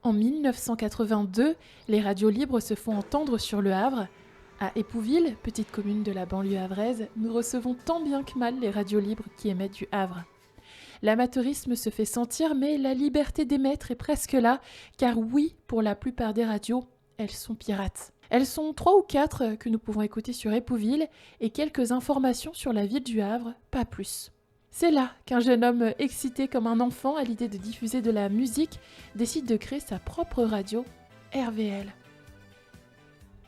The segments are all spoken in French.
En 1982, les radios libres se font entendre sur le Havre. À Épouville, petite commune de la banlieue havraise, nous recevons tant bien que mal les radios libres qui émettent du Havre. L'amateurisme se fait sentir, mais la liberté d'émettre est presque là, car oui, pour la plupart des radios, elles sont pirates. Elles sont 3 ou 4 que nous pouvons écouter sur Épouville, et quelques informations sur la ville du Havre, pas plus. C'est là qu'un jeune homme excité comme un enfant à l'idée de diffuser de la musique décide de créer sa propre radio, RVL.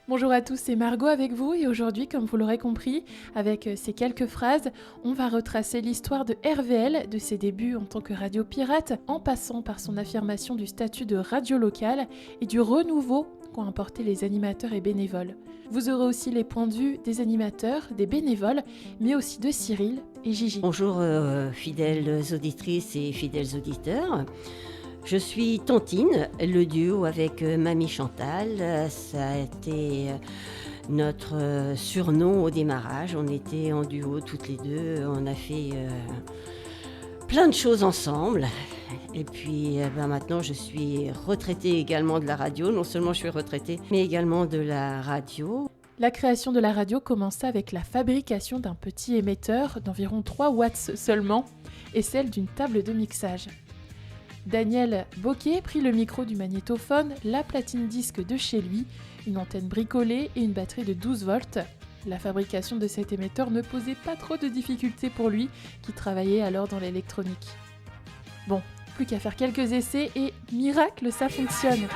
Bonjour à tous, c'est Margot avec vous et aujourd'hui, comme vous l'aurez compris, avec ces quelques phrases, on va retracer l'histoire de RVL, de ses débuts en tant que radio pirate, en passant par son affirmation du statut de radio locale et du renouveau qu'ont apporté les animateurs et bénévoles. Vous aurez aussi les points de vue des animateurs, des bénévoles, mais aussi de Cyril et Gigi. Bonjour fidèles auditrices et fidèles auditeurs. Je suis Tantine, le duo avec Mamie Chantal. Ça a été notre surnom au démarrage. On était en duo toutes les deux. On a fait plein de choses ensemble. Et puis maintenant, je suis retraitée également de la radio. Non seulement je suis retraitée, mais également de la radio. La création de la radio commença avec la fabrication d'un petit émetteur d'environ 3 watts seulement et celle d'une table de mixage. Daniel Boquet prit le micro du magnétophone, la platine disque de chez lui, une antenne bricolée et une batterie de 12 volts. La fabrication de cet émetteur ne posait pas trop de difficultés pour lui, qui travaillait alors dans l'électronique. Bon, plus qu'à faire quelques essais et miracle, ça fonctionne.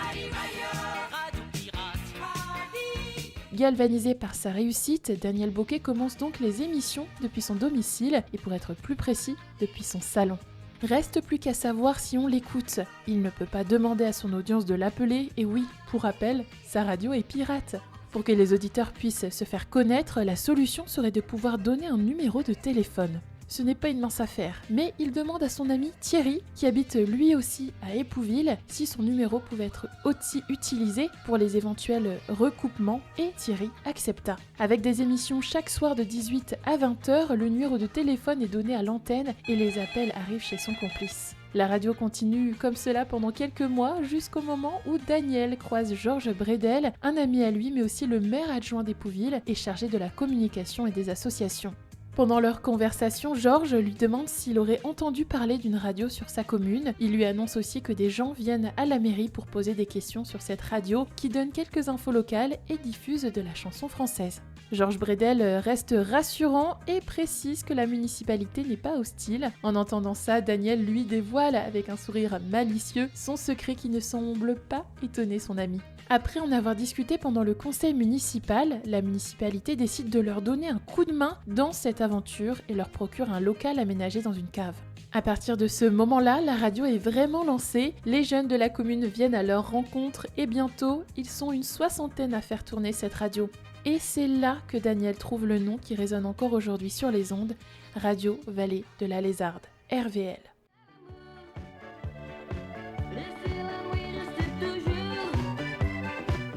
Galvanisé par sa réussite, Daniel Boquet commence donc les émissions depuis son domicile et pour être plus précis, depuis son salon. Reste plus qu'à savoir si on l'écoute. Il ne peut pas demander à son audience de l'appeler, et oui, pour rappel, sa radio est pirate. Pour que les auditeurs puissent se faire connaître, la solution serait de pouvoir donner un numéro de téléphone. Ce n'est pas une mince affaire, mais il demande à son ami Thierry, qui habite lui aussi à Épouville, si son numéro pouvait être aussi utilisé pour les éventuels recoupements, et Thierry accepta. Avec des émissions chaque soir de 18 à 20h, le numéro de téléphone est donné à l'antenne et les appels arrivent chez son complice. La radio continue comme cela pendant quelques mois, jusqu'au moment où Daniel croise Georges Bredel, un ami à lui mais aussi le maire adjoint d'Épouville et chargé de la communication et des associations. Pendant leur conversation, Georges lui demande s'il aurait entendu parler d'une radio sur sa commune. Il lui annonce aussi que des gens viennent à la mairie pour poser des questions sur cette radio qui donne quelques infos locales et diffuse de la chanson française. Georges Bredel reste rassurant et précise que la municipalité n'est pas hostile. En entendant ça, Daniel lui dévoile avec un sourire malicieux son secret qui ne semble pas étonner son ami. Après en avoir discuté pendant le conseil municipal, la municipalité décide de leur donner un coup de main dans cette aventure et leur procure un local aménagé dans une cave. À partir de ce moment-là, la radio est vraiment lancée, les jeunes de la commune viennent à leur rencontre et bientôt, ils sont une 60aine à faire tourner cette radio. Et c'est là que Daniel trouve le nom qui résonne encore aujourd'hui sur les ondes, Radio Vallée de la Lézarde, RVL.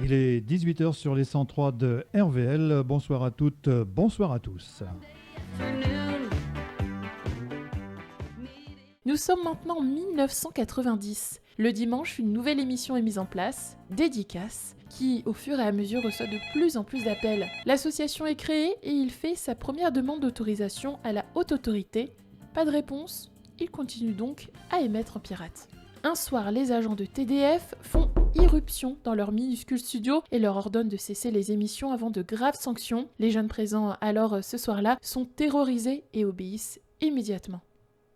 Il est 18h sur les 103 de RVL. Bonsoir à toutes, bonsoir à tous. Nous sommes maintenant en 1990. Le dimanche, une nouvelle émission est mise en place, Dédicace, qui au fur et à mesure reçoit de plus en plus d'appels. L'association est créée et il fait sa première demande d'autorisation à la haute autorité. Pas de réponse, il continue donc à émettre en pirate. Un soir, les agents de TDF font irruption dans leur minuscule studio et leur ordonnent de cesser les émissions avant de graves sanctions. Les jeunes présents alors ce soir-là sont terrorisés et obéissent immédiatement.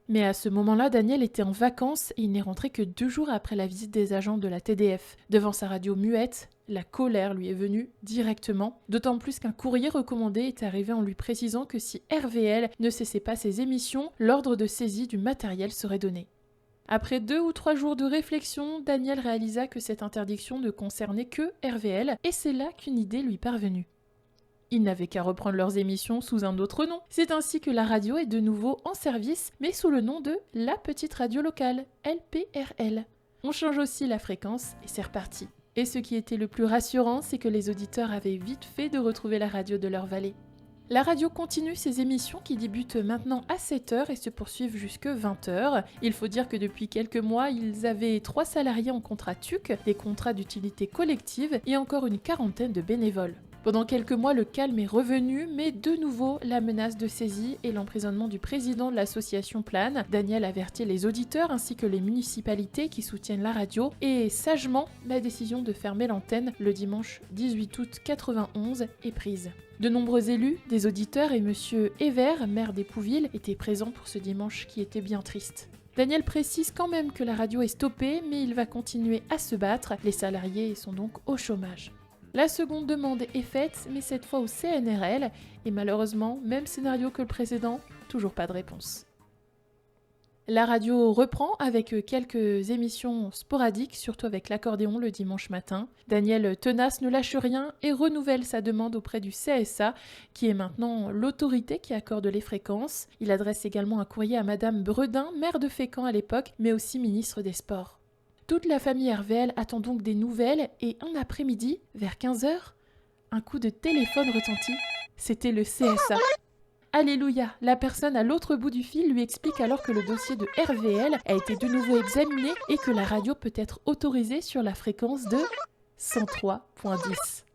Mais à ce moment-là, Daniel était en vacances et il n'est rentré que 2 jours après la visite des agents de la TDF. Devant sa radio muette, la colère lui est venue directement, d'autant plus qu'un courrier recommandé est arrivé en lui précisant que si RVL ne cessait pas ses émissions, l'ordre de saisie du matériel serait donné. Après 2 ou 3 jours de réflexion, Daniel réalisa que cette interdiction ne concernait que RVL et c'est là qu'une idée lui parvenut. Ils n'avaient qu'à reprendre leurs émissions sous un autre nom. C'est ainsi que la radio est de nouveau en service, mais sous le nom de La Petite Radio Locale, LPRL. On change aussi la fréquence et c'est reparti. Et ce qui était le plus rassurant, c'est que les auditeurs avaient vite fait de retrouver la radio de leur vallée. La radio continue ses émissions qui débutent maintenant à 7h et se poursuivent jusque 20h. Il faut dire que depuis quelques mois, ils avaient 3 salariés en contrat TUC, des contrats d'utilité collective et encore une quarantaine de bénévoles. Pendant quelques mois, le calme est revenu, mais de nouveau, la menace de saisie et l'emprisonnement du président de l'association plane. Daniel avertit les auditeurs ainsi que les municipalités qui soutiennent la radio et sagement, la décision de fermer l'antenne le dimanche 18 août 91 est prise. De nombreux élus, des auditeurs et Monsieur Evert, maire d'Épouville, étaient présents pour ce dimanche qui était bien triste. Daniel précise quand même que la radio est stoppée, mais il va continuer à se battre. Les salariés sont donc au chômage. La seconde demande est faite, mais cette fois au CNRL, et malheureusement, même scénario que le précédent, toujours pas de réponse. La radio reprend avec quelques émissions sporadiques, surtout avec l'accordéon le dimanche matin. Daniel, tenace, ne lâche rien et renouvelle sa demande auprès du CSA, qui est maintenant l'autorité qui accorde les fréquences. Il adresse également un courrier à Madame Bredin, maire de Fécamp à l'époque, mais aussi ministre des Sports. Toute la famille RVL attend donc des nouvelles et un après-midi, vers 15h, un coup de téléphone retentit. C'était le CSA. Alléluia, la personne à l'autre bout du fil lui explique alors que le dossier de RVL a été de nouveau examiné et que la radio peut être autorisée sur la fréquence de 103.10.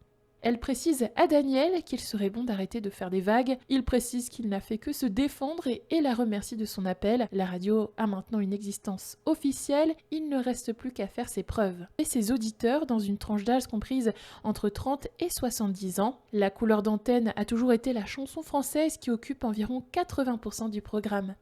Elle précise à Daniel qu'il serait bon d'arrêter de faire des vagues. Il précise qu'il n'a fait que se défendre et la remercie de son appel. La radio a maintenant une existence officielle, il ne reste plus qu'à faire ses preuves. Et ses auditeurs, dans une tranche d'âge comprise entre 30 et 70 ans, la couleur d'antenne a toujours été la chanson française qui occupe environ 80% du programme.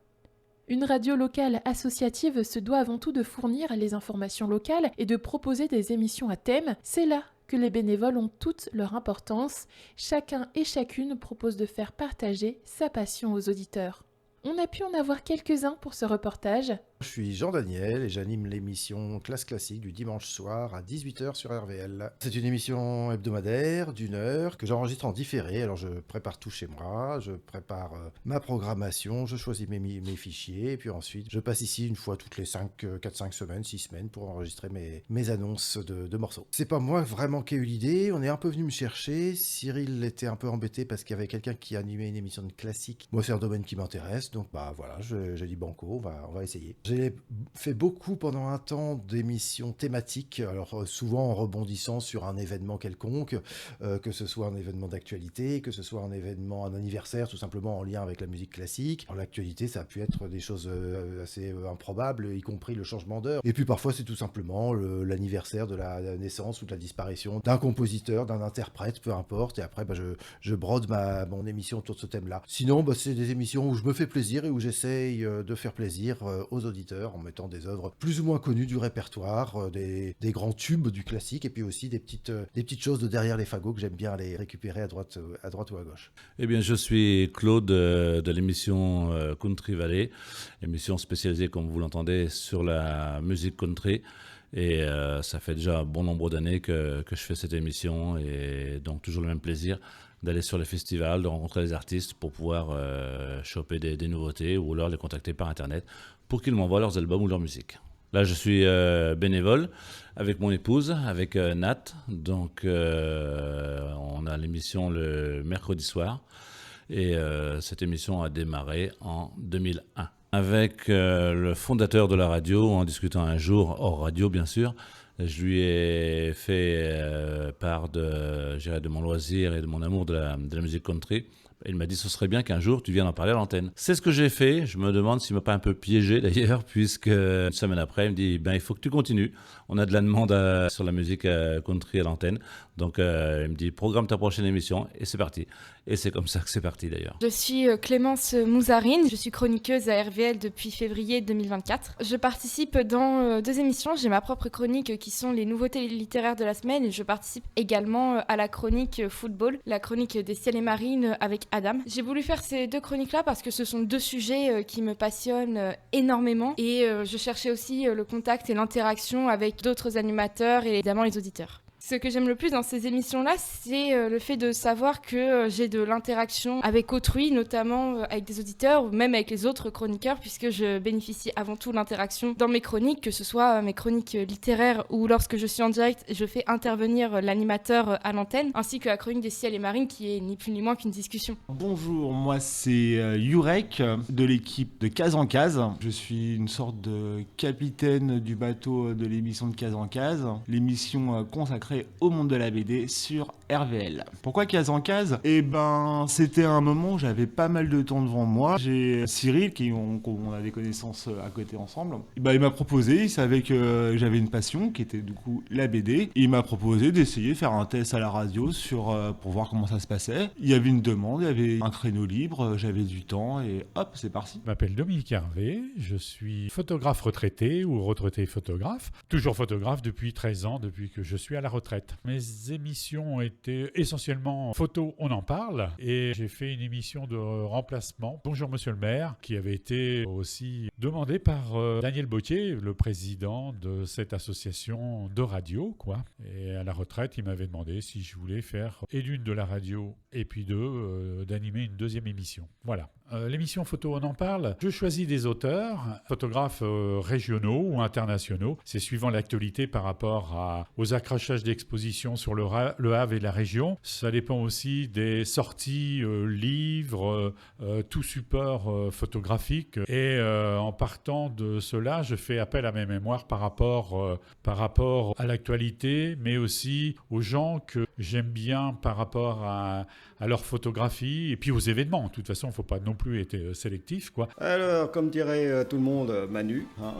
Une radio locale associative se doit avant tout de fournir les informations locales et de proposer des émissions à thème. C'est là que les bénévoles ont toute leur importance. Chacun et chacune propose de faire partager sa passion aux auditeurs. On a pu en avoir quelques-uns pour ce reportage. Je suis Jean Daniel et j'anime l'émission Classe Classique du dimanche soir à 18h sur RVL. C'est une émission hebdomadaire d'1 heure que j'enregistre en différé. Alors je prépare tout chez moi, je prépare ma programmation, je choisis mes fichiers et puis ensuite je passe ici une fois toutes les 4-5 semaines, 6 semaines pour enregistrer mes annonces de morceaux. C'est pas moi vraiment qui ai eu l'idée, on est un peu venu me chercher. Cyril était un peu embêté parce qu'il y avait quelqu'un qui animait une émission de classique. Moi c'est un domaine qui m'intéresse, donc voilà, j'ai dit banco, on va essayer. J'ai fait beaucoup pendant un temps d'émissions thématiques, alors souvent en rebondissant sur un événement quelconque, que ce soit un événement d'actualité, que ce soit un anniversaire tout simplement en lien avec la musique classique. Alors l'actualité, ça a pu être des choses assez improbables, y compris le changement d'heure. Et puis parfois c'est tout simplement l'anniversaire de la naissance ou de la disparition d'un compositeur, d'un interprète, peu importe. Et après je brode mon émission autour de ce thème-là. Sinon c'est des émissions où je me fais plaisir et où j'essaye de faire plaisir aux auditeurs en mettant des œuvres plus ou moins connues du répertoire, des grands tubes du classique et puis aussi des petites choses de derrière les fagots que j'aime bien aller récupérer à droite ou à gauche. Eh bien, je suis Claude de l'émission Country Valley, émission spécialisée, comme vous l'entendez, sur la musique country. Et ça fait déjà un bon nombre d'années que je fais cette émission et donc toujours le même plaisir d'aller sur les festivals, de rencontrer les artistes pour pouvoir choper des nouveautés ou alors les contacter par internet pour qu'ils m'envoient leurs albums ou leur musique. Là, je suis bénévole avec mon épouse, avec Nat. Donc, on a l'émission le mercredi soir et cette émission a démarré en 2001. Avec le fondateur de la radio, en discutant un jour, hors radio bien sûr, je lui ai fait part de mon loisir et de mon amour de la musique country. Il m'a dit ce serait bien qu'un jour tu viennes en parler à l'antenne. C'est ce que j'ai fait. Je me demande s'il m'a pas un peu piégé d'ailleurs, puisque une semaine après, il me dit il faut que tu continues. On a de la demande sur la musique country à l'antenne. Donc il me dit programme ta prochaine émission et c'est parti. Et c'est comme ça que c'est parti d'ailleurs. Je suis Clémence Mouzarine, je suis chroniqueuse à RVL depuis février 2024. Je participe dans 2 émissions, j'ai ma propre chronique qui sont les nouveautés littéraires de la semaine et je participe également à la chronique football, la chronique des ciels et marines avec Adam. J'ai voulu faire ces 2 chroniques-là parce que ce sont 2 sujets qui me passionnent énormément et je cherchais aussi le contact et l'interaction avec d'autres animateurs et évidemment les auditeurs. Ce que j'aime le plus dans ces émissions-là, c'est le fait de savoir que j'ai de l'interaction avec autrui, notamment avec des auditeurs ou même avec les autres chroniqueurs, puisque je bénéficie avant tout de l'interaction dans mes chroniques, que ce soit mes chroniques littéraires ou lorsque je suis en direct, je fais intervenir l'animateur à l'antenne, ainsi que la chronique des Ciel et Marine, qui est ni plus ni moins qu'une discussion. Bonjour, moi c'est Jurek de l'équipe de Case en Case. Je suis une sorte de capitaine du bateau de l'émission de Case en Case, l'émission consacrée au monde de la BD sur RVL. Pourquoi Case en Case ? C'était un moment où j'avais pas mal de temps devant moi. J'ai Cyril, on a des connaissances à côté ensemble. Il m'a proposé, il savait que j'avais une passion qui était du coup la BD. Et il m'a proposé d'essayer de faire un test à la radio pour voir comment ça se passait. Il y avait une demande, il y avait un créneau libre, j'avais du temps et hop, c'est parti. Je m'appelle Dominique Hervé, je suis photographe retraité ou retraité photographe. Toujours photographe depuis 13 ans, depuis que je suis à la retraite. Mes émissions ont été essentiellement photo, on en parle. Et j'ai fait une émission de remplacement, Bonjour Monsieur le maire, qui avait été aussi demandée par Daniel Bocquet, le président de cette association de radio, quoi. Et à la retraite, il m'avait demandé si je voulais faire et d'une de la radio et puis d'animer une deuxième émission. Voilà. L'émission Photo, on en parle. Je choisis des auteurs, photographes régionaux ou internationaux. C'est suivant l'actualité par rapport aux accrochages d'expositions sur le Havre et la région. Ça dépend aussi des sorties, livres, tout support photographique. Et en partant de cela, je fais appel à mes mémoires par rapport à l'actualité, mais aussi aux gens que j'aime bien par rapport à leur photographie et puis aux événements. De toute façon, il ne faut pas non plus être sélectif, quoi. Alors, comme dirait tout le monde, Manu, hein.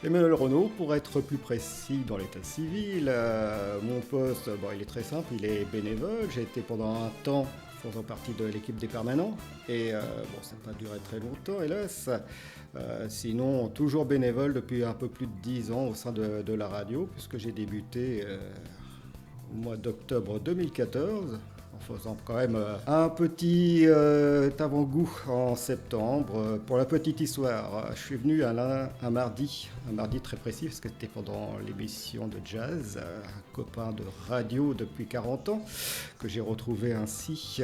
Emmanuel Renaud, pour être plus précis dans l'état civil, mon poste, il est très simple, il est bénévole. J'ai été pendant un temps faisant partie de l'équipe des permanents et ça n'a pas duré très longtemps, hélas. Sinon, toujours bénévole depuis un peu plus de 10 ans au sein de la radio, puisque j'ai débuté au mois d'octobre 2014, en faisant quand même un petit avant-goût en septembre. Pour la petite histoire, je suis venu un mardi très précis, parce que c'était pendant l'émission de jazz, un copain de radio depuis 40 ans, que j'ai retrouvé ainsi,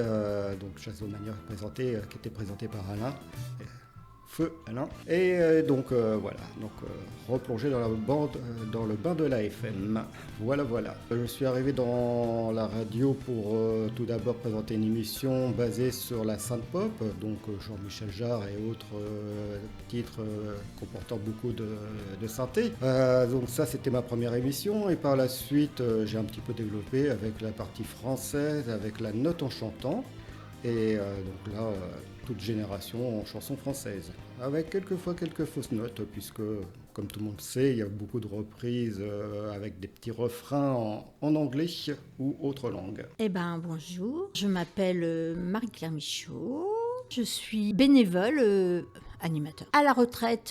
donc Jazzomania qui était présenté par Alain. Feu Alain. Et replonger dans le bain de la FM. Voilà. Je suis arrivé dans la radio pour tout d'abord présenter une émission basée sur la synth-pop, donc Jean-Michel Jarre et autres titres comportant beaucoup de synthé. Donc ça, c'était ma première émission, et par la suite, j'ai un petit peu développé avec la partie française, avec la note en chantant, et donc là, toute génération en chanson française, avec quelquefois quelques fausses notes, puisque, comme tout le monde sait, il y a beaucoup de reprises avec des petits refrains en anglais ou autre langue. Bonjour, je m'appelle Marie-Claire Michaud, je suis bénévole animateur. À la retraite,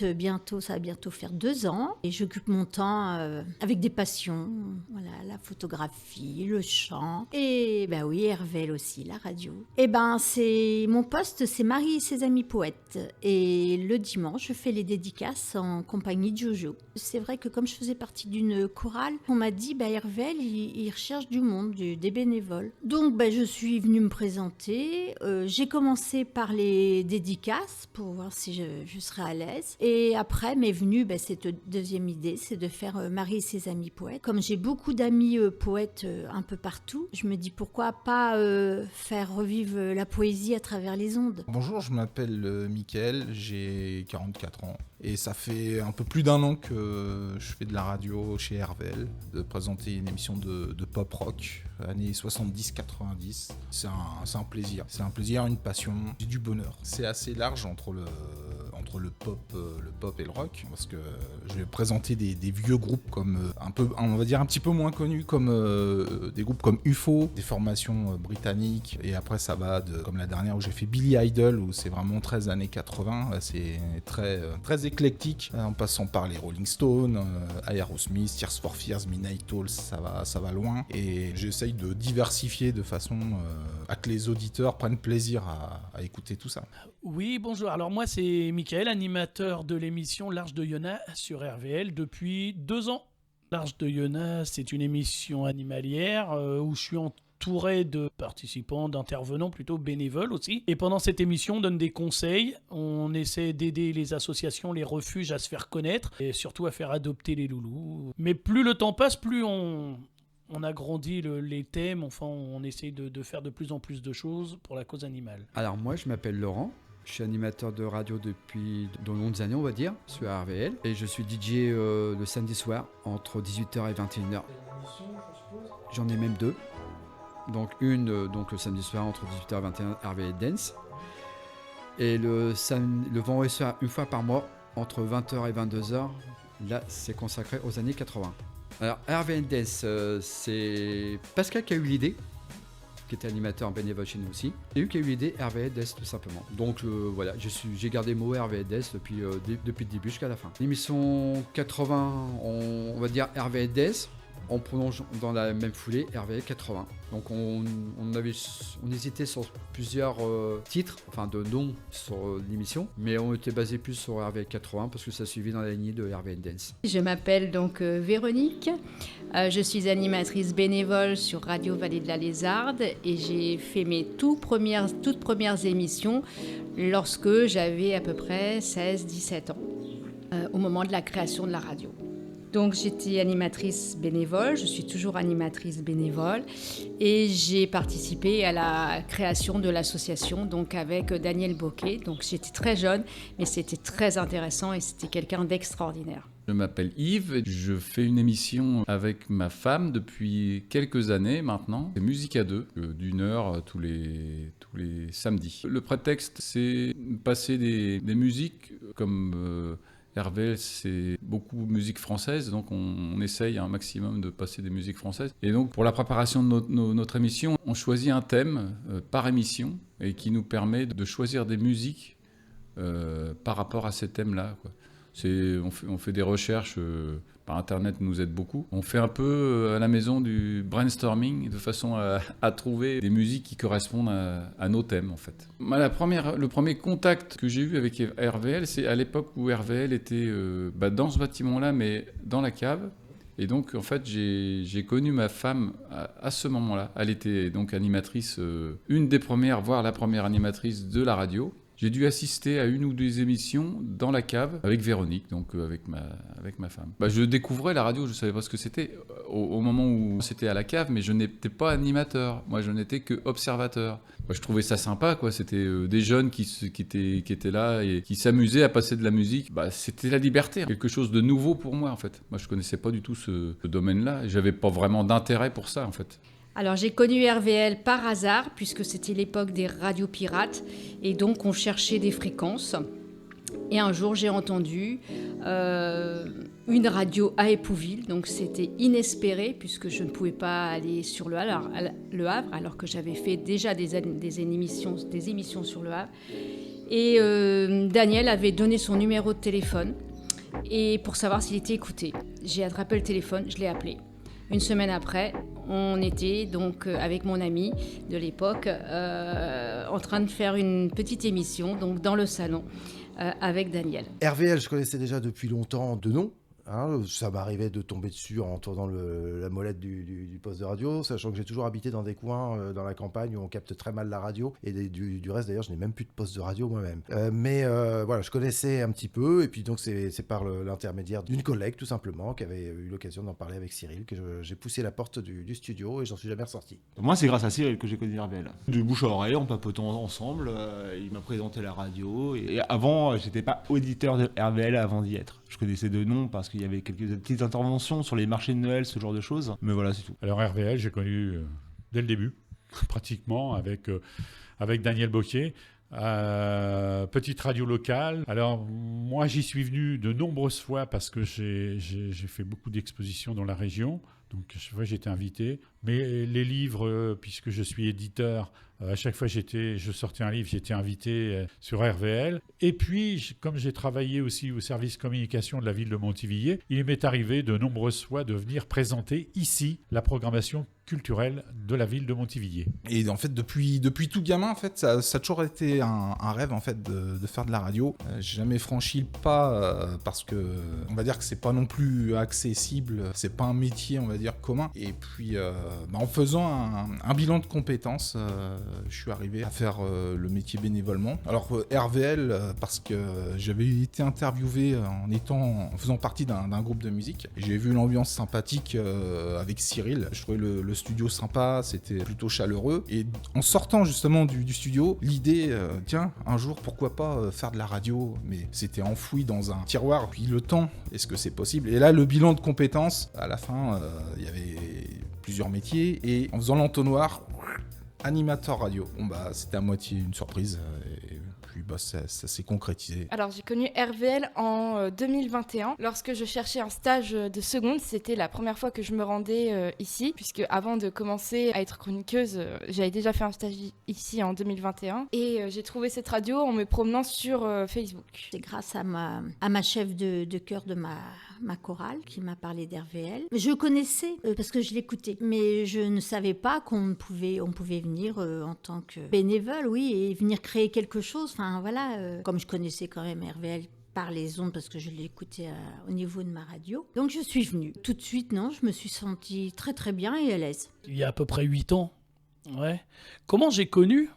ça va bientôt faire 2 ans, et j'occupe mon temps avec des passions, voilà, la photographie, le chant, et RVL aussi, la radio. Mon poste, c'est Marie et ses amis poètes, et le dimanche, je fais les dédicaces en compagnie de Jojo. C'est vrai que comme je faisais partie d'une chorale, on m'a dit, RVL, il recherche du monde, des bénévoles. Donc, je suis venue me présenter, j'ai commencé par les dédicaces, pour voir si je serais à l'aise. Et après m'est venue cette deuxième idée, c'est de faire Marie et ses amis poètes. Comme j'ai beaucoup d'amis poètes un peu partout, je me dis pourquoi pas faire revivre la poésie à travers les ondes. Bonjour, je m'appelle Mickaël, j'ai 44 ans. Et ça fait un peu plus d'1 an que je fais de la radio chez RVL, de présenter une émission de pop rock, années 70-90. C'est un plaisir. C'est un plaisir, une passion, du bonheur. C'est assez large entre le pop et le rock, parce que je vais présenter des vieux groupes comme on va dire un petit peu moins connus, comme des groupes comme UFO, des formations britanniques, et après ça va comme la dernière où j'ai fait Billy Idol, où c'est vraiment 13 années 80, c'est très éclectique, en passant par les Rolling Stones, Aerosmith, Tears for Fears, Midnight Oil, ça va loin, et j'essaye de diversifier de façon à que les auditeurs prennent plaisir à écouter tout ça. Oui, bonjour. Alors moi, c'est Mickaël, animateur de l'émission L'Arche de Yona sur RVL depuis 2 ans. L'Arche de Yona, c'est une émission animalière où je suis entouré de participants, d'intervenants plutôt bénévoles aussi. Et pendant cette émission, on donne des conseils. On essaie d'aider les associations, les refuges à se faire connaître et surtout à faire adopter les loulous. Mais plus le temps passe, plus on agrandit les thèmes. Enfin, on essaie de faire de plus en plus de choses pour la cause animale. Alors moi, je m'appelle Laurent. Je suis animateur de radio depuis de longues années, on va dire, sur RVL. Et je suis DJ le samedi soir, entre 18h et 21h. J'en ai même 2. Donc une donc le samedi soir, entre 18h et 21h, RVL Dance. Et le vendredi soir, une fois par mois, entre 20h et 22h, là, c'est consacré aux années 80. Alors, RVL Dance, c'est Pascal qui a eu l'idée, qui était animateur bénévole chez nous aussi. C'est lui qui a eu l'idée RVL Dance tout simplement. Donc voilà, j'ai gardé le mot RVL Dance depuis le début jusqu'à la fin. L'émission 80, on va dire RVL Dance. On prolonge dans la même foulée RVL 80. Donc on hésitait sur plusieurs titres, enfin de noms sur l'émission, mais on était basé plus sur RVL 80 parce que ça suivait dans la lignée de RVL Dance. Je m'appelle donc Véronique, je suis animatrice bénévole sur Radio Vallée de la Lézarde et j'ai fait mes toutes premières émissions lorsque j'avais à peu près 16-17 ans, au moment de la création de la radio. Donc j'étais animatrice bénévole, je suis toujours animatrice bénévole et j'ai participé à la création de l'association donc avec Daniel Boquet. Donc j'étais très jeune mais c'était très intéressant et c'était quelqu'un d'extraordinaire. Je m'appelle Yves, je fais une émission avec ma femme depuis quelques années maintenant. C'est Musique à deux, d'une heure tous les samedis. Le prétexte c'est passer des musiques comme... RVL, c'est beaucoup de musique française, donc on essaye un maximum de passer des musiques françaises. Et donc, pour la préparation de notre émission, on choisit un thème par émission et qui nous permet de choisir des musiques par rapport à ces thèmes-là, quoi. On fait des recherches, par Internet nous aide beaucoup. On fait un peu à la maison du brainstorming de façon à trouver des musiques qui correspondent à nos thèmes en fait. Le premier contact que j'ai eu avec RVL, c'est à l'époque où RVL était dans ce bâtiment-là, mais dans la cave. Et donc en fait j'ai connu ma femme à ce moment-là. Elle était donc animatrice, une des premières, voire la première animatrice de la radio. J'ai dû assister à une ou deux émissions dans la cave avec Véronique, donc avec ma femme. Je découvrais la radio, je ne savais pas ce que c'était au moment où c'était à la cave, mais je n'étais pas animateur. Moi, je n'étais que observateur. Je trouvais ça sympa, quoi. C'était des jeunes qui étaient là et qui s'amusaient à passer de la musique. C'était la liberté, quelque chose de nouveau pour moi, en fait. Moi, je ne connaissais pas du tout ce domaine-là et je n'avais pas vraiment d'intérêt pour ça, en fait. Alors j'ai connu RVL par hasard puisque c'était l'époque des radios pirates et donc on cherchait des fréquences. Et un jour j'ai entendu une radio à Épouville, donc c'était inespéré puisque je ne pouvais pas aller sur le Havre alors que j'avais fait déjà des émissions sur le Havre. Et Daniel avait donné son numéro de téléphone et pour savoir s'il était écouté. J'ai attrapé le téléphone, je l'ai appelé. Une semaine après, on était donc avec mon ami de l'époque en train de faire une petite émission donc dans le salon avec Daniel. RVL, je connaissais déjà depuis longtemps de nom. Ça m'arrivait de tomber dessus en tournant la molette du poste de radio, sachant que j'ai toujours habité dans des coins dans la campagne où on capte très mal la radio. Et du reste, d'ailleurs, je n'ai même plus de poste de radio moi-même. Mais voilà, je connaissais un petit peu. Et puis donc, c'est par l'intermédiaire d'une collègue, tout simplement, qui avait eu l'occasion d'en parler avec Cyril, que j'ai poussé la porte du studio et j'en suis jamais ressorti. Moi, c'est grâce à Cyril que j'ai connu RVL. De bouche à oreille, en papotant ensemble, il m'a présenté la radio. Et avant, j'étais pas auditeur de RVL avant d'y être. Je connaissais de nom parce qu'il y avait quelques petites interventions sur les marchés de Noël, ce genre de choses. Mais voilà, c'est tout. Alors RVL, j'ai connu dès le début, pratiquement, avec Daniel Boquet. Petite radio locale. Alors moi, j'y suis venu de nombreuses fois parce que j'ai fait beaucoup d'expositions dans la région. Donc chaque fois, j'étais invité. Mais les livres, puisque je suis éditeur, à chaque fois je sortais un livre, j'étais invité sur RVL. Et puis, comme j'ai travaillé aussi au service communication de la ville de Montivilliers, il m'est arrivé de nombreuses fois de venir présenter ici la programmation culturelle de la ville de Montivilliers. Et en fait, depuis tout gamin, en fait, ça a toujours été un rêve en fait de faire de la radio. J'ai jamais franchi le pas parce que on va dire que c'est pas non plus accessible, c'est pas un métier, on va dire, commun. Et puis, en faisant un bilan de compétences, je suis arrivé à faire le métier bénévolement. Alors RVL, parce que j'avais été interviewé en faisant partie d'un groupe de musique. J'ai vu l'ambiance sympathique avec Cyril. Je trouvais le studio sympa, c'était plutôt chaleureux. Et en sortant justement du studio, l'idée, tiens, un jour, pourquoi pas faire de la radio, mais c'était enfoui dans un tiroir. Puis le temps, est-ce que c'est possible? Et là, le bilan de compétences, à la fin, il y avait plusieurs métiers. Et en faisant l'entonnoir, animateur radio. C'était à moitié une surprise. Et puis ça s'est concrétisé. Alors j'ai connu RVL en 2021 lorsque je cherchais un stage de seconde. C'était la première fois que je me rendais ici, puisque avant de commencer à être chroniqueuse, j'avais déjà fait un stage ici en 2021 et j'ai trouvé cette radio en me promenant sur Facebook. C'est grâce à ma chef de chœur de ma chorale qui m'a parlé d'RVL. Je connaissais parce que je l'écoutais, mais je ne savais pas qu'on pouvait venir en tant que bénévole, oui, et venir créer quelque chose. Enfin voilà, comme je connaissais quand même RVL par les ondes parce que je l'écoutais au niveau de ma radio. Donc je suis venue. Tout de suite, non, je me suis sentie très très bien et à l'aise. Il y a à peu près 8 ans. Ouais. Comment j'ai connu?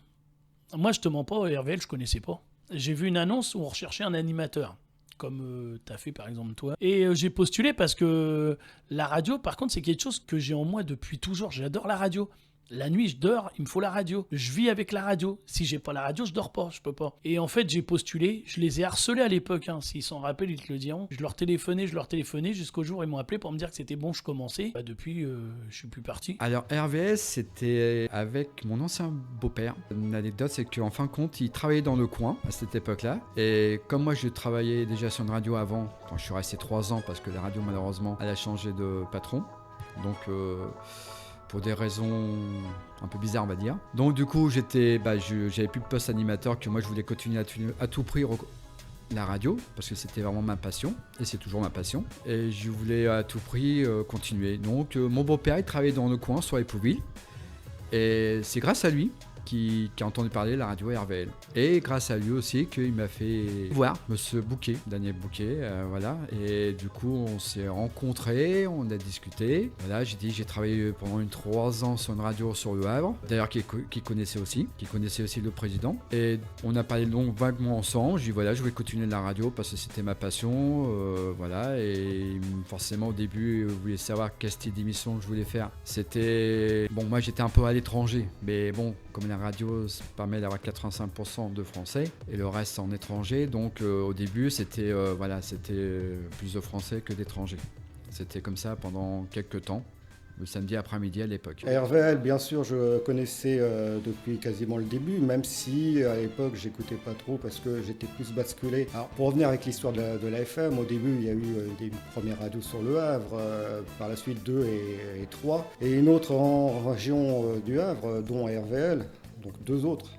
Moi, je te mens pas, RVL, je connaissais pas. J'ai vu une annonce où on recherchait un animateur, comme tu as fait par exemple toi. Et j'ai postulé parce que la radio, par contre, c'est quelque chose que j'ai en moi depuis toujours. J'adore la radio. La nuit, je dors, il me faut la radio. Je vis avec la radio. Si j'ai pas la radio, je dors pas, je peux pas. Et en fait, j'ai postulé, je les ai harcelés à l'époque, hein. S'ils s'en rappellent, ils te le diront. Je leur téléphonais jusqu'au jour où ils m'ont appelé pour me dire que c'était bon, je commençais. Depuis, je suis plus parti. Alors RVS, c'était avec mon ancien beau-père. Une anecdote, c'est qu'en fin de compte, il travaillait dans le coin à cette époque-là. Et comme moi, je travaillais déjà sur une radio avant, quand je suis resté 3 ans parce que la radio, malheureusement, elle a changé de patron. Donc... pour des raisons un peu bizarres, on va dire. Donc du coup, j'avais plus de poste animateur, que moi je voulais continuer à tout prix la radio, parce que c'était vraiment ma passion, et c'est toujours ma passion. Et je voulais à tout prix continuer. Donc mon beau-père, il travaillait dans le coin, sur Épouville, et c'est grâce à lui qui a entendu parler de la radio RVL. Et grâce à lui aussi qu'il m'a fait voir Monsieur Bouquet, Daniel Bouquet, voilà. Et du coup, on s'est rencontrés, on a discuté. Voilà, j'ai travaillé pendant 3 ans sur une radio sur Le Havre, d'ailleurs qui connaissait aussi le président. Et on a parlé donc vaguement ensemble. Je dis voilà, je voulais continuer de la radio parce que c'était ma passion, voilà. Et forcément, au début, vous voulez savoir quel style d'émission je voulais faire. C'était bon, moi j'étais un peu à l'étranger, mais bon, comme la radio permet d'avoir 85% de français et le reste en étranger, donc au début c'était plus de français que d'étrangers. C'était comme ça pendant quelques temps, le samedi après-midi à l'époque. RVL, bien sûr, je connaissais depuis quasiment le début, même si à l'époque j'écoutais pas trop parce que j'étais plus basculé. Alors pour revenir avec l'histoire de la FM, au début il y a eu des premières radios sur Le Havre, par la suite 2 et 3, et une autre en région du Havre, dont RVL, donc 2 autres.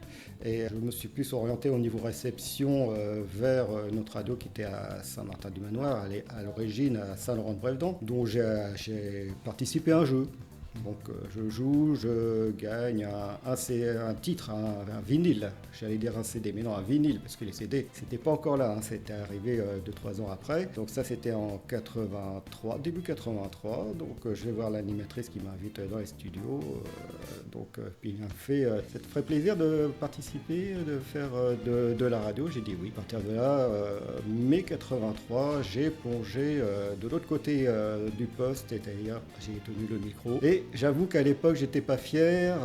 Et je me suis plus orienté au niveau réception vers notre radio qui était à Saint-Martin-du-Manoir, à l'origine à Saint-Laurent-de-Brévedent, dont j'ai participé à un jeu. Donc je joue, je gagne un titre, un vinyle. J'allais dire un CD, mais non, un vinyle, parce que les CD, c'était pas encore là, hein, c'était arrivé 2-3 ans après. Donc ça, c'était en 83, début 83. Donc je vais voir l'animatrice qui m'invite dans les studios. Puis il m'a fait, ça te ferait plaisir de participer, de faire de la radio. J'ai dit oui. À partir de là, mai 83, j'ai plongé de l'autre côté du poste, et d'ailleurs j'ai tenu le micro. Et j'avoue qu'à l'époque, j'étais pas fier,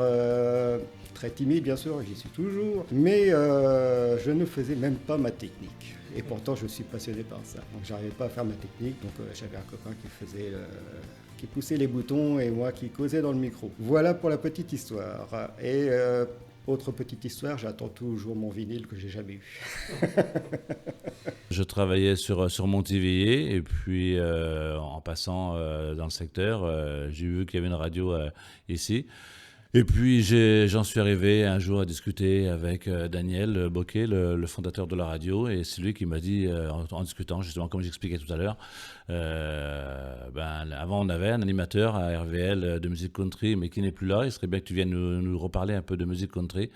très timide bien sûr, j'y suis toujours, mais je ne faisais même pas ma technique. Et pourtant, je suis passionné par ça. Donc, j'arrivais pas à faire ma technique, donc j'avais un copain qui poussait les boutons et moi qui causais dans le micro. Voilà pour la petite histoire. Et autre petite histoire, j'attends toujours mon vinyle que j'ai jamais eu. Je travaillais sur Montivilliers et puis en passant dans le secteur, j'ai vu qu'il y avait une radio ici. Et puis j'en suis arrivé un jour à discuter avec Daniel Boquet, le fondateur de la radio, et c'est lui qui m'a dit, en discutant justement comme j'expliquais tout à l'heure, avant on avait un animateur à RVL de musique country, mais qui n'est plus là. Il serait bien que tu viennes nous reparler un peu de musique country,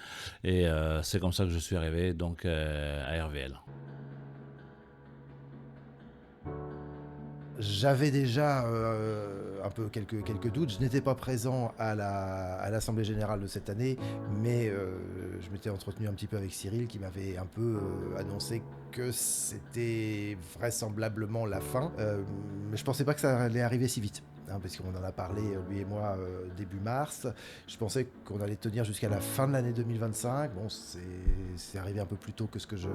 et c'est comme ça que je suis arrivé donc à RVL. J'avais déjà un peu quelques doutes. Je n'étais pas présent à l'Assemblée Générale de cette année, mais je m'étais entretenu un petit peu avec Cyril qui m'avait un peu annoncé que c'était vraisemblablement la fin. Mais je pensais pas que ça allait arriver si vite. Parce qu'on en a parlé, lui et moi, début mars. Je pensais qu'on allait tenir jusqu'à la fin de l'année 2025. Bon, c'est arrivé un peu plus tôt que ce que je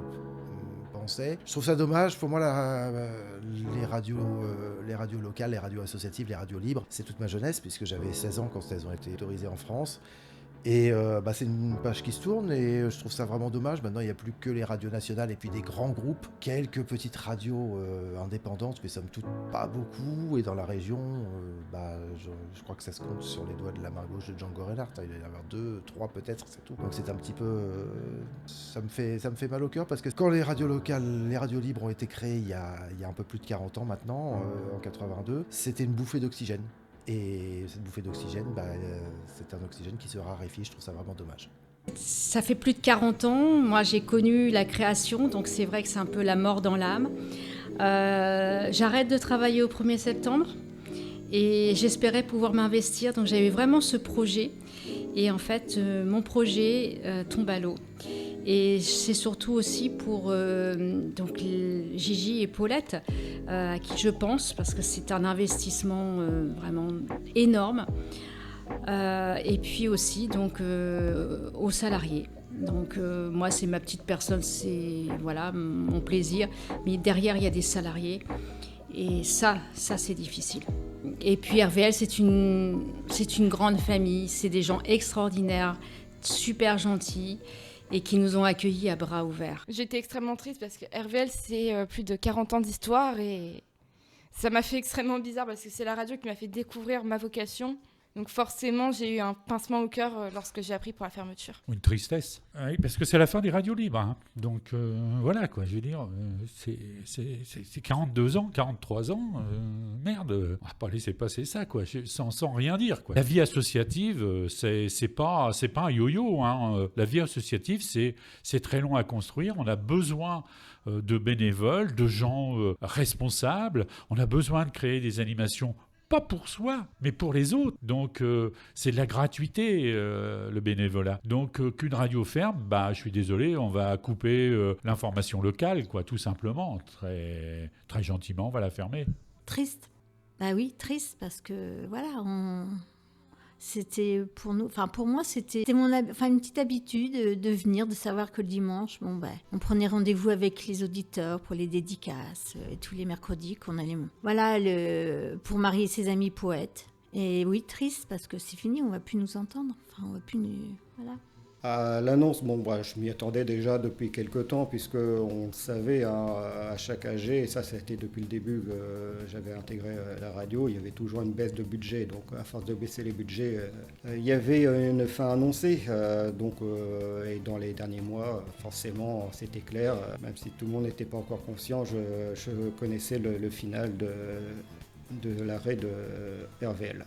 pensais. Je trouve ça dommage. Pour moi, les radios locales, les radios associatives, les radios libres, c'est toute ma jeunesse, puisque j'avais 16 ans quand elles ont été autorisées en France. Et c'est une page qui se tourne et je trouve ça vraiment dommage. Maintenant, il n'y a plus que les radios nationales et puis des grands groupes, quelques petites radios indépendantes, mais somme toute pas beaucoup. Et dans la région, je crois que ça se compte sur les doigts de la main gauche de Django Reinhardt. Il va y en avoir 2, 3 peut-être, c'est tout. Donc c'est un petit peu... ça me fait mal au cœur parce que quand les radios locales, les radios libres ont été créées il y a un peu plus de 40 ans maintenant, en 82, c'était une bouffée d'oxygène. Et cette bouffée d'oxygène, c'est un oxygène qui se raréfie, je trouve ça vraiment dommage. Ça fait plus de 40 ans, moi j'ai connu la création, donc c'est vrai que c'est un peu la mort dans l'âme. J'arrête de travailler au 1er septembre et j'espérais pouvoir m'investir, donc j'avais vraiment ce projet. Et en fait, mon projet tombe à l'eau. Et c'est surtout aussi pour donc Gigi et Paulette, à qui je pense, parce que c'est un investissement vraiment énorme. Et puis aussi donc, aux salariés. Donc moi, c'est ma petite personne, c'est voilà, mon plaisir. Mais derrière, il y a des salariés. Et ça c'est difficile. Et puis RVL, c'est une grande famille. C'est des gens extraordinaires, super gentils, et qui nous ont accueillis à bras ouverts. J'étais extrêmement triste parce que RVL, c'est plus de 40 ans d'histoire et ça m'a fait extrêmement bizarre parce que c'est la radio qui m'a fait découvrir ma vocation. Donc forcément, j'ai eu un pincement au cœur lorsque j'ai appris pour la fermeture. Une tristesse. Oui, parce que c'est la fin des radios libres. Hein. Donc voilà, quoi. Je veux dire, c'est 42 ans, 43 ans. Merde, on va pas laisser passer ça, quoi. Sans rien dire, quoi. La vie associative, c'est pas un yo-yo. Hein. La vie associative, c'est très long à construire. On a besoin de bénévoles, de gens responsables. On a besoin de créer des animations pas pour soi, mais pour les autres. Donc, c'est de la gratuité, le bénévolat. Donc, qu'une radio ferme, je suis désolé, on va couper l'information locale, quoi, tout simplement. Très, très gentiment, on va la fermer. Triste. Bah oui, triste, parce que, voilà, c'était pour nous... Enfin, pour moi, c'était une petite habitude de venir, de savoir que le dimanche, on prenait rendez-vous avec les auditeurs pour les dédicaces, et tous les mercredis qu'on allait... Voilà, pour marier ses amis poètes. Et oui, triste, parce que c'est fini, on ne va plus nous entendre. Enfin, on ne va plus nous... Voilà. À l'annonce, je m'y attendais déjà depuis quelques temps, puisqu'on le savait, à chaque AG, et ça c'était depuis le début que j'avais intégré la radio, il y avait toujours une baisse de budget. Donc à force de baisser les budgets, il y avait une fin annoncée. Et dans les derniers mois, forcément, c'était clair, même si tout le monde n'était pas encore conscient, je connaissais le final de l'arrêt de RVL.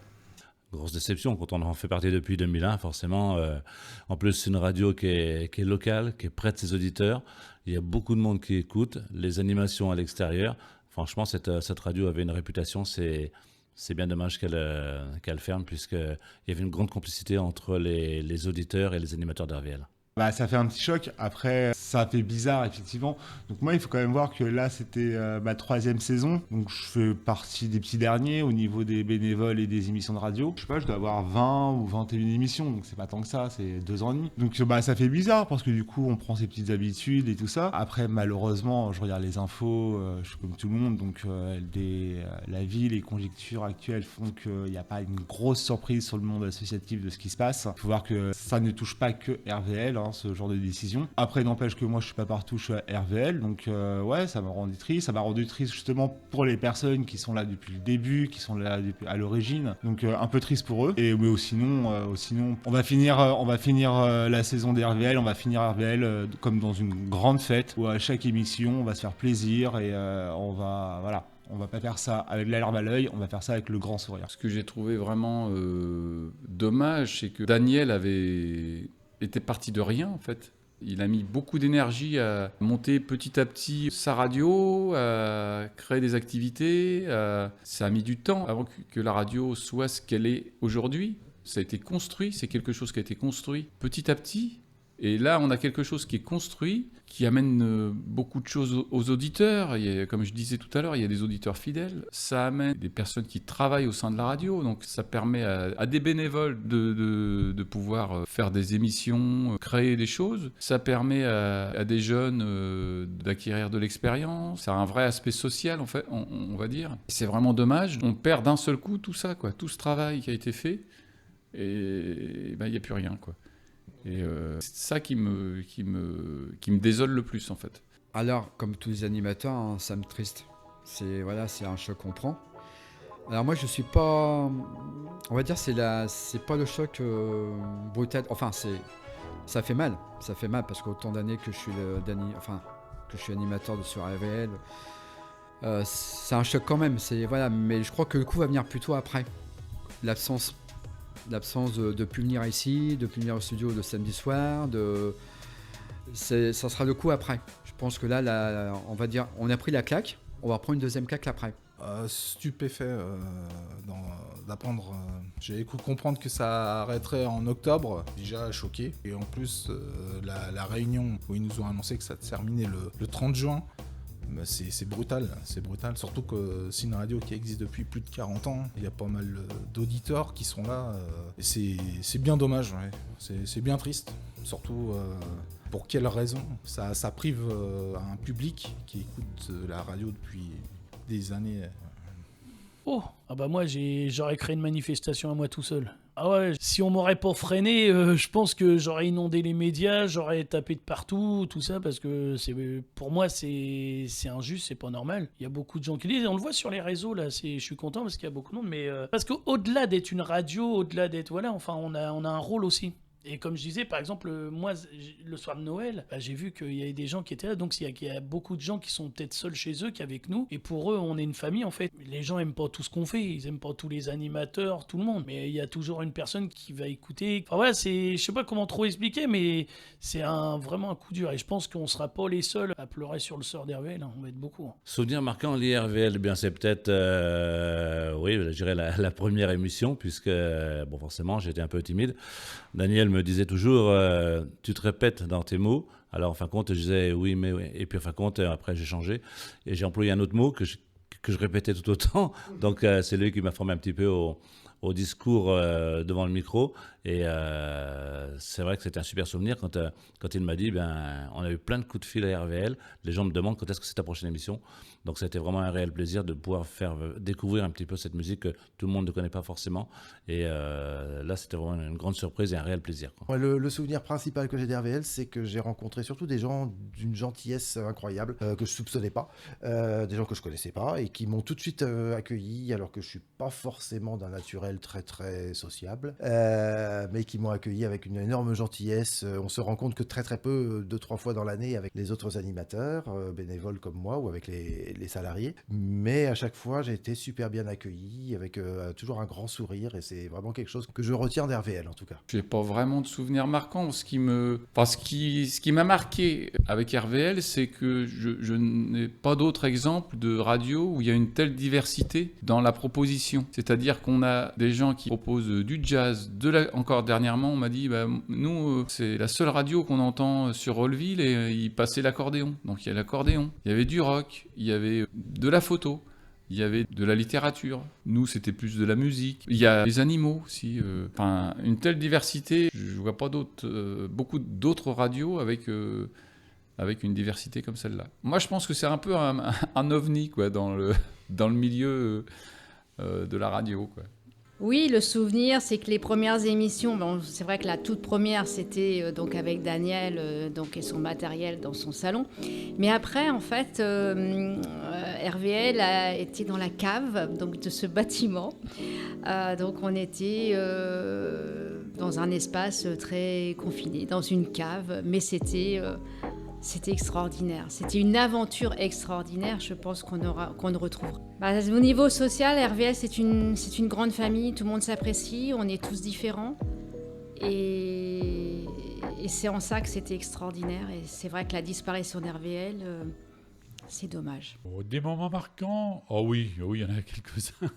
Grosse déception quand on en fait partie depuis 2001, forcément. En plus, c'est une radio qui est locale, qui est près de ses auditeurs. Il y a beaucoup de monde qui écoute. Les animations à l'extérieur. Franchement, cette radio avait une réputation. C'est bien dommage qu'elle ferme, puisqu'il y avait une grande complicité entre les auditeurs et les animateurs d'RVL. Ça fait un petit choc. Après, ça fait bizarre, effectivement. Donc moi, il faut quand même voir que là, c'était ma 3e saison. Donc je fais partie des petits derniers au niveau des bénévoles et des émissions de radio. Je sais pas, je dois avoir 20 ou 21 émissions. Donc c'est pas tant que ça, c'est 2 ans et demi. Donc ça fait bizarre parce que du coup, on prend ses petites habitudes et tout ça. Après, malheureusement, je regarde les infos, je suis comme tout le monde. Donc la vie, les conjectures actuelles font qu'il n'y a pas une grosse surprise sur le monde associatif de ce qui se passe. Il faut voir que ça ne touche pas que RVL. ce genre de décision. Après, n'empêche que moi, je suis pas partout, je suis à RVL, donc ouais, ça m'a rendu triste. Ça m'a rendu triste justement pour les personnes qui sont là depuis le début, qui sont là à l'origine, donc un peu triste pour eux. Mais sinon, on va finir la saison des RVL, on va finir RVL comme dans une grande fête où à chaque émission, on va se faire plaisir et on va pas faire ça avec la larme à l'œil, on va faire ça avec le grand sourire. Ce que j'ai trouvé vraiment dommage, c'est que Daniel était parti de rien en fait. Il a mis beaucoup d'énergie à monter petit à petit sa radio, à créer des activités. Ça a mis du temps avant que la radio soit ce qu'elle est aujourd'hui. Ça a été construit, c'est quelque chose qui a été construit petit à petit. Et là, on a quelque chose qui est construit, qui amène beaucoup de choses aux auditeurs. Comme je disais tout à l'heure, il y a des auditeurs fidèles. Ça amène des personnes qui travaillent au sein de la radio. Donc ça permet à des bénévoles de pouvoir faire des émissions, créer des choses. Ça permet à des jeunes d'acquérir de l'expérience. Ça a un vrai aspect social, en fait, on va dire. C'est vraiment dommage. On perd d'un seul coup tout ça, quoi. Tout ce travail qui a été fait. Et il n'y a plus rien, quoi. Et c'est ça qui me désole le plus en fait. Alors, comme tous les animateurs, hein, ça me triste. C'est un choc qu'on prend. Alors moi, je suis pas, on va dire, c'est pas le choc brutal. Enfin, ça fait mal. Ça fait mal parce qu'autant d'années que je suis animateur sur RVL, c'est un choc quand même. Mais je crois que le coup va venir plutôt après. L'absence de plus venir ici, de plus venir au studio le samedi soir, ça sera le coup après. Je pense que là, on va dire, on a pris la claque, on va prendre une deuxième claque après. Stupéfait d'apprendre. J'ai cru comprendre que ça arrêterait en octobre, déjà choqué. Et en plus, la réunion où ils nous ont annoncé que ça terminait le 30 juin, c'est brutal, surtout que c'est une radio qui existe depuis plus de 40 ans, il y a pas mal d'auditeurs qui sont là, et c'est bien dommage, ouais. C'est bien triste, surtout pour quelle raison ça prive un public qui écoute la radio depuis des années. Oh, ah bah moi j'aurais créé une manifestation à moi tout seul. Ah ouais, si on m'aurait pas freiné, je pense que j'aurais inondé les médias, j'aurais tapé de partout, tout ça, parce que pour moi c'est injuste, c'est pas normal. Il y a beaucoup de gens qui disent, on le voit sur les réseaux là, je suis content parce qu'il y a beaucoup de monde, mais parce qu'au-delà d'être une radio, au-delà d'être on a un rôle aussi. Et comme je disais, par exemple, moi, le soir de Noël, j'ai vu qu'il y avait des gens qui étaient là. Donc, il y a beaucoup de gens qui sont peut-être seuls chez eux, qui avec nous. Et pour eux, on est une famille, en fait. Les gens n'aiment pas tout ce qu'on fait. Ils n'aiment pas tous les animateurs, tout le monde. Mais il y a toujours une personne qui va écouter. Enfin, voilà, je sais pas comment trop expliquer, mais c'est vraiment un coup dur. Et je pense qu'on ne sera pas les seuls à pleurer sur le sort d'RVL. On va être beaucoup. Souvenir marquant lié à RVL, eh bien, c'est peut-être, oui, je dirais la première émission, puisque, bon, forcément, j'étais un peu timide. Daniel me disait toujours, tu te répètes dans tes mots. Alors, en fin de compte, je disais oui, mais oui. Et puis, en fin de compte, après, j'ai changé. Et j'ai employé un autre mot que je répétais tout autant. Donc, c'est lui qui m'a formé un petit peu au discours devant le micro. Et c'est vrai que c'était un super souvenir quand il m'a dit, on a eu plein de coups de fil à RVL. Les gens me demandent quand est-ce que c'est ta prochaine émission. Donc c'était vraiment un réel plaisir de pouvoir faire découvrir un petit peu cette musique que tout le monde ne connaît pas forcément. Et là, c'était vraiment une grande surprise et un réel plaisir, quoi. Ouais, le souvenir principal que j'ai d'RVL, c'est que j'ai rencontré surtout des gens d'une gentillesse incroyable que je soupçonnais pas, des gens que je connaissais pas et qui m'ont tout de suite accueilli, alors que je suis pas forcément d'un naturel très très sociable, mais qui m'ont accueilli avec une énorme gentillesse. On se rend compte que très très peu, 2-3 fois dans l'année, avec les autres animateurs bénévoles comme moi ou avec les salariés, mais à chaque fois j'ai été super bien accueilli avec toujours un grand sourire, et c'est vraiment quelque chose que je retiens d'RVL en tout cas. Je n'ai pas vraiment de souvenirs marquants. Ce qui m'a marqué avec RVL, c'est que je n'ai pas d'autres exemples de radio où il y a une telle diversité dans la proposition. C'est-à-dire qu'on a des gens qui proposent du jazz, encore dernièrement on m'a dit, nous c'est la seule radio qu'on entend sur Rolleville et il passait l'accordéon. Donc il y a l'accordéon, il y avait du rock, il y avait de la photo, il y avait de la littérature. Nous, c'était plus de la musique. Il y a les animaux aussi. Une telle diversité, je ne vois pas beaucoup d'autres radios avec une diversité comme celle-là. Moi, je pense que c'est un peu un ovni, quoi, dans le milieu de la radio, quoi. Oui, le souvenir, c'est que les premières émissions, bon, c'est vrai que la toute première, c'était donc avec Daniel donc, et son matériel dans son salon. Mais après, en fait, RVL a été dans la cave donc, de ce bâtiment. Donc on était dans un espace très confiné, dans une cave, mais c'était extraordinaire. C'était une aventure extraordinaire, je pense qu'on ne retrouvera. Au niveau social, RVL, c'est une grande famille, tout le monde s'apprécie, on est tous différents. Et c'est en ça que c'était extraordinaire. Et c'est vrai que la disparition d'RVL, c'est dommage. Oh, des moments marquants? Oh oui, il y en a quelques-uns.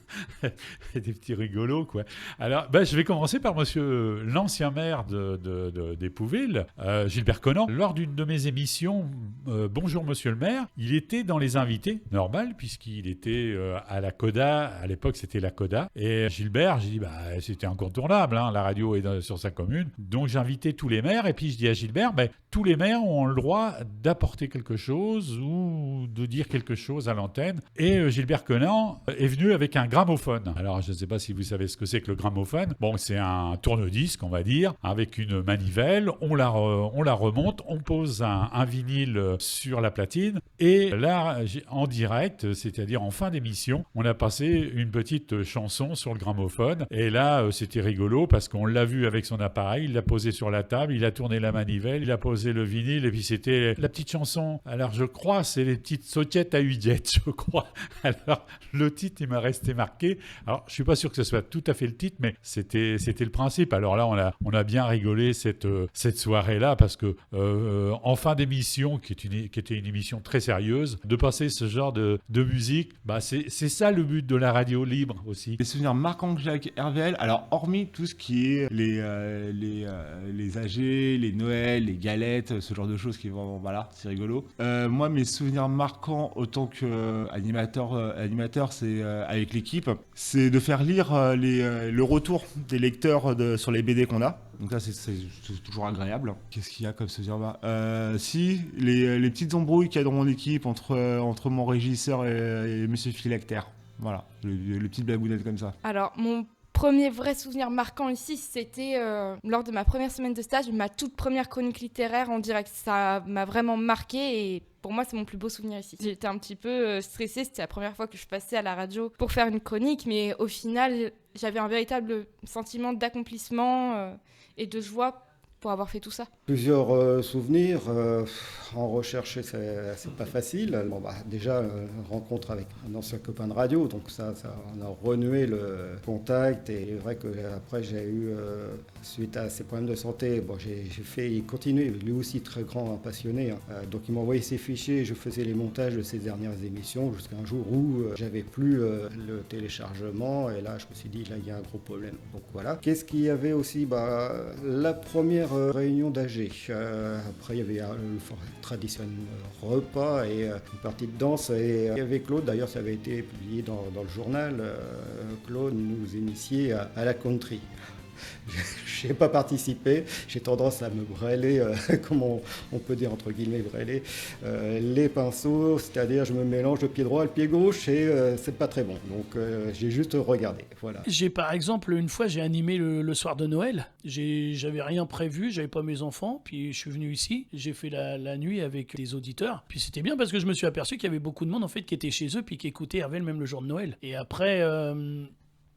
Des petits rigolos, quoi. Alors, je vais commencer par monsieur l'ancien maire d'Épouville, Gilbert Conan. Lors d'une de mes émissions, Bonjour monsieur le maire, il était dans les invités, normal, puisqu'il était à la Coda. À l'époque, c'était la Coda. Et Gilbert, j'ai dit, c'était incontournable, hein, la radio est sur sa commune. Donc, j'invitais tous les maires. Et puis, je dis à Gilbert, tous les maires ont le droit d'apporter quelque chose ou de dire quelque chose à l'antenne. Et Gilbert Conan est venu avec un gramophone. Alors, je ne sais pas si vous savez ce que c'est que le gramophone. Bon, c'est un tourne-disque, on va dire, avec une manivelle. On la remonte, on pose un vinyle sur la platine. Et là, en direct, c'est-à-dire en fin d'émission, on a passé une petite chanson sur le gramophone. Et là, c'était rigolo parce qu'on l'a vu avec son appareil, il l'a posé sur la table, il a tourné la manivelle, il a posé le vinyle et puis c'était la petite chanson. Alors, je crois, c'est les petites sautettes à huillettes, je crois. Alors, le titre, il m'a resté marqué. Alors, je suis pas sûr que ce soit tout à fait le titre, mais c'était le principe. Alors là, on a bien rigolé cette soirée-là parce que en fin d'émission, qui était une émission très sérieuse, de passer ce genre de musique, c'est ça le but de la radio libre aussi. Des souvenirs marquants que j'ai avec RVL, alors hormis tout ce qui est les AG, les Noëls, les galettes, ce genre de choses qui vont, voilà, c'est rigolo. Moi, mes souvenirs marquants autant qu'animateur, c'est avec l'équipe, c'est de faire lire le retour des lecteurs sur les BD qu'on a. Donc là, c'est toujours agréable. Qu'est-ce qu'il y a comme souvenir si, les petites embrouilles qu'il y a dans mon équipe entre mon régisseur et monsieur Philactère. Voilà, les petites blagounettes comme ça. Alors, mon premier vrai souvenir marquant ici, c'était lors de ma première semaine de stage, ma toute première chronique littéraire en direct. Ça m'a vraiment marqué et pour moi, c'est mon plus beau souvenir ici. J'étais un petit peu stressée, c'était la première fois que je passais à la radio pour faire une chronique, mais au final, j'avais un véritable sentiment d'accomplissement et de joie pour avoir fait tout ça. Plusieurs souvenirs. En rechercher, c'est pas facile. Déjà, rencontre avec un ancien copain de radio, donc ça on a renoué le contact. Et c'est vrai qu'après, j'ai eu, suite à ses problèmes de santé, j'ai fait continuer. Lui aussi, très grand, passionné. Donc, il m'a envoyé ses fichiers et je faisais les montages de ses dernières émissions jusqu'à un jour où j'avais plus le téléchargement. Et là, je me suis dit, là, il y a un gros problème. Donc, voilà. Qu'est-ce qu'il y avait aussi la première réunion d'AG. Après, il y avait le traditionnel repas et une partie de danse. Et il y avait Claude, d'ailleurs, ça avait été publié dans le journal. Claude nous initiait à la country. Je n'ai pas participé, j'ai tendance à me brêler, comme on peut dire entre guillemets brêler, les pinceaux, c'est-à-dire je me mélange le pied droit et le pied gauche et c'est pas très bon, donc j'ai juste regardé, voilà. J'ai par exemple, une fois j'ai animé le soir de Noël, j'avais rien prévu, j'avais pas mes enfants, puis je suis venu ici, j'ai fait la nuit avec des auditeurs, puis c'était bien parce que je me suis aperçu qu'il y avait beaucoup de monde en fait qui était chez eux puis qui écoutait RVL même le jour de Noël. Et après...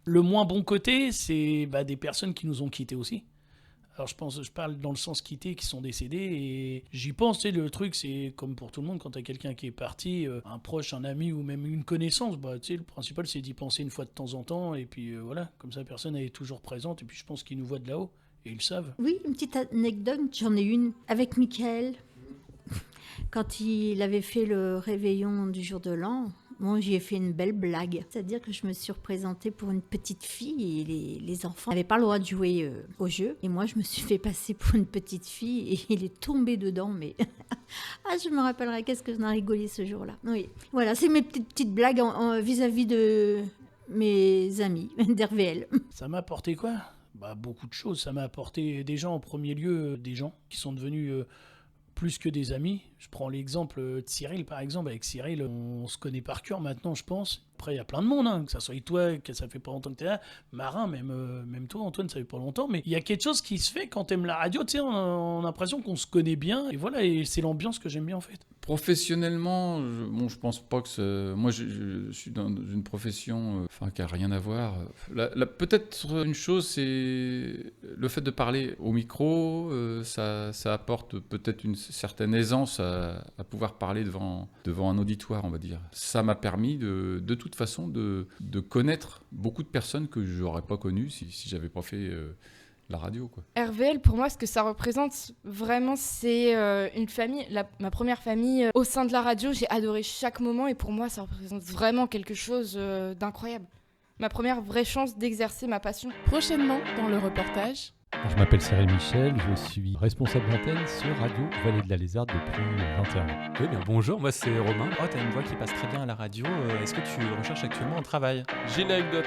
le moins bon côté, c'est des personnes qui nous ont quittés aussi. Alors je parle dans le sens quittés, qui sont décédés, et j'y pense, le truc, c'est comme pour tout le monde, quand t'as quelqu'un qui est parti, un proche, un ami ou même une connaissance, le principal c'est d'y penser une fois de temps en temps, et puis voilà, comme ça personne est toujours présente, et puis je pense qu'ils nous voient de là-haut, et ils le savent. Oui, une petite anecdote, j'en ai une avec Mickaël, quand il avait fait le réveillon du jour de l'an. Moi, j'y ai fait une belle blague. C'est-à-dire que je me suis représentée pour une petite fille et les enfants n'avaient pas le droit de jouer au jeu. Et moi, je me suis fait passer pour une petite fille et il est tombé dedans. Mais je me rappellerai qu'est-ce que j'en ai rigolé ce jour-là. Oui, voilà, c'est mes petites blagues vis-à-vis de mes amis d'RVL. Ça m'a apporté quoi ? Beaucoup de choses. Ça m'a apporté des gens, en premier lieu, des gens qui sont devenus... plus que des amis. Je prends l'exemple de Cyril, par exemple. Avec Cyril, on se connaît par cœur maintenant, je pense. Après, il y a plein de monde, que ça soit toi, que ça fait pas longtemps que t'es là, Marin, même toi, Antoine, ça fait pas longtemps. Mais il y a quelque chose qui se fait quand t'aimes la radio, on a l'impression qu'on se connaît bien. Et voilà, et c'est l'ambiance que j'aime bien, en fait. Professionnellement, je pense pas que moi, je suis dans une profession qui n'a rien à voir. Peut-être une chose, c'est le fait de parler au micro, ça apporte peut-être une certaine aisance à pouvoir parler devant un auditoire, on va dire. Ça m'a permis de toute façon de connaître beaucoup de personnes que je n'aurais pas connues si j'avais pas fait la radio, quoi. RVL, pour moi, ce que ça représente vraiment, c'est une famille, ma première famille au sein de la radio. J'ai adoré chaque moment et pour moi, ça représente vraiment quelque chose d'incroyable. Ma première vraie chance d'exercer ma passion. Prochainement, dans le reportage... Je m'appelle Cyril Michel, je suis responsable d'antenne sur Radio Vallée de la Lézarde depuis 21 ans. Oui, bien bonjour, moi c'est Romain. Oh, t'as une voix qui passe très bien à la radio, est-ce que tu recherches actuellement un travail ? J'ai une anecdote.